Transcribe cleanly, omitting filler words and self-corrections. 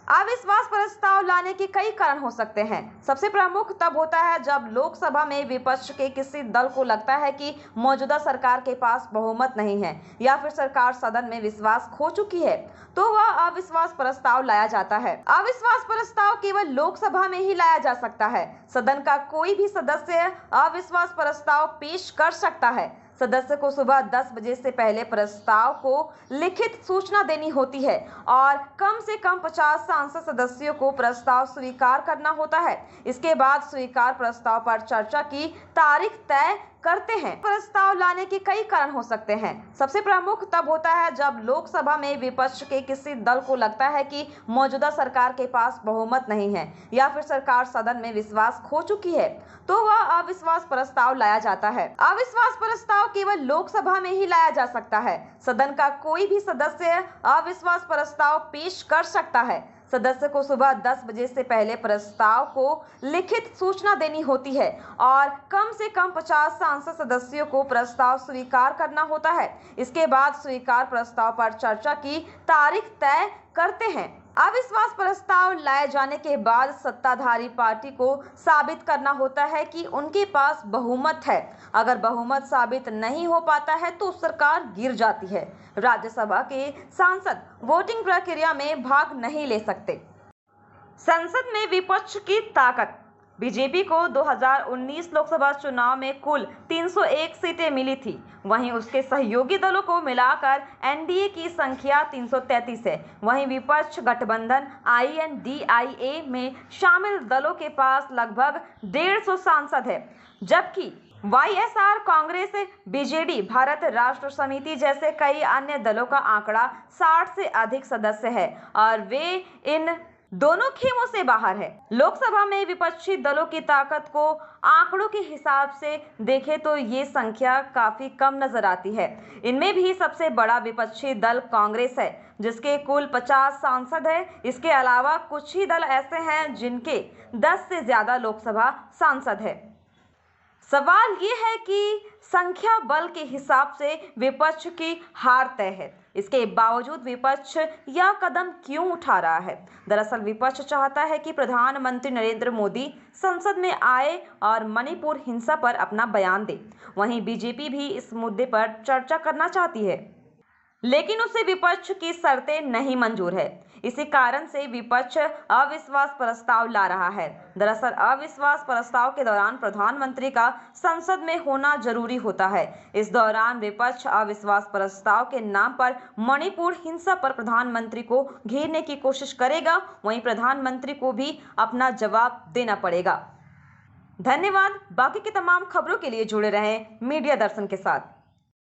अविश्वास प्रस्ताव लाने के कई कारण हो सकते हैं। सबसे प्रमुख तब होता है जब लोकसभा में विपक्ष के किसी दल को लगता है कि मौजूदा सरकार के पास बहुमत नहीं है या फिर सरकार सदन में विश्वास खो चुकी है, तो वह अविश्वास प्रस्ताव लाया जाता है। अविश्वास प्रस्ताव केवल लोकसभा में ही लाया जा सकता है। सदन का कोई भी सदस्य अविश्वास प्रस्ताव पेश कर सकता है। सदस्य को सुबह 10 बजे से पहले प्रस्ताव को लिखित सूचना देनी होती है और कम से कम 50 सांसद सदस्यों को प्रस्ताव स्वीकार करना होता है। इसके बाद स्वीकार प्रस्ताव पर चर्चा की तारीख तय करते हैं। प्रस्ताव लाने के कई कारण हो सकते हैं। सबसे प्रमुख तब होता है जब लोकसभा में विपक्ष के किसी दल को लगता है कि मौजूदा सरकार के पास बहुमत नहीं है या फिर सरकार सदन में विश्वास खो चुकी है, तो वह अविश्वास प्रस्ताव लाया जाता है। अविश्वास प्रस्ताव केवल लोकसभा में ही लाया जा सकता है। सदन का कोई भी सदस्य अविश्वास प्रस्ताव पेश कर सकता है। सदस्य को सुबह 10 बजे से पहले प्रस्ताव को लिखित सूचना देनी होती है और कम से कम 50 सांसद सदस्यों को प्रस्ताव स्वीकार करना होता है। इसके बाद स्वीकार प्रस्ताव पर चर्चा की तारीख तय करते हैं। अविश्वास प्रस्ताव लाए जाने के बाद सत्ताधारी पार्टी को साबित करना होता है कि उनके पास बहुमत है। अगर बहुमत साबित नहीं हो पाता है तो सरकार गिर जाती है। राज्यसभा के सांसद वोटिंग प्रक्रिया में भाग नहीं ले सकते। संसद में विपक्ष की ताकत। बीजेपी को 2019 लोकसभा चुनाव में कुल 301 सीटें मिली थी। वहीं उसके सहयोगी दलों को मिलाकर एनडीए की संख्या 333 है। वहीं विपक्ष गठबंधन INDIA में शामिल दलों के पास लगभग 150 सांसद है, जबकि YSR, कांग्रेस, BJD, भारत राष्ट्र समिति जैसे कई अन्य दलों का आंकड़ा 60 से अधिक सदस्य है और वे इन दोनों खेमों से बाहर है। लोकसभा में विपक्षी दलों की ताकत को आंकड़ों के हिसाब से देखें तो ये संख्या काफी कम नजर आती है। इनमें भी सबसे बड़ा विपक्षी दल कांग्रेस है, जिसके कुल 50 सांसद है। इसके अलावा कुछ ही दल ऐसे हैं जिनके 10 से ज्यादा लोकसभा सांसद है। सवाल ये है कि संख्या बल के हिसाब से विपक्ष की हार तय है। इसके बावजूद विपक्ष यह कदम क्यों उठा रहा है? दरअसल विपक्ष चाहता है कि प्रधानमंत्री नरेंद्र मोदी संसद में आए और मणिपुर हिंसा पर अपना बयान दे। वहीं बीजेपी भी इस मुद्दे पर चर्चा करना चाहती है, लेकिन उसे विपक्ष की शर्तें नहीं मंजूर है। इसी कारण से विपक्ष अविश्वास प्रस्ताव ला रहा है। दरअसल अविश्वास प्रस्ताव के दौरान प्रधानमंत्री का संसद में होना जरूरी होता है। इस दौरान विपक्ष अविश्वास प्रस्ताव के नाम पर मणिपुर हिंसा पर प्रधानमंत्री को घेरने की कोशिश करेगा। वहीं प्रधानमंत्री को भी अपना जवाब देना पड़ेगा। धन्यवाद। बाकी की तमाम खबरों के लिए जुड़े रहें मीडिया दर्शन के साथ।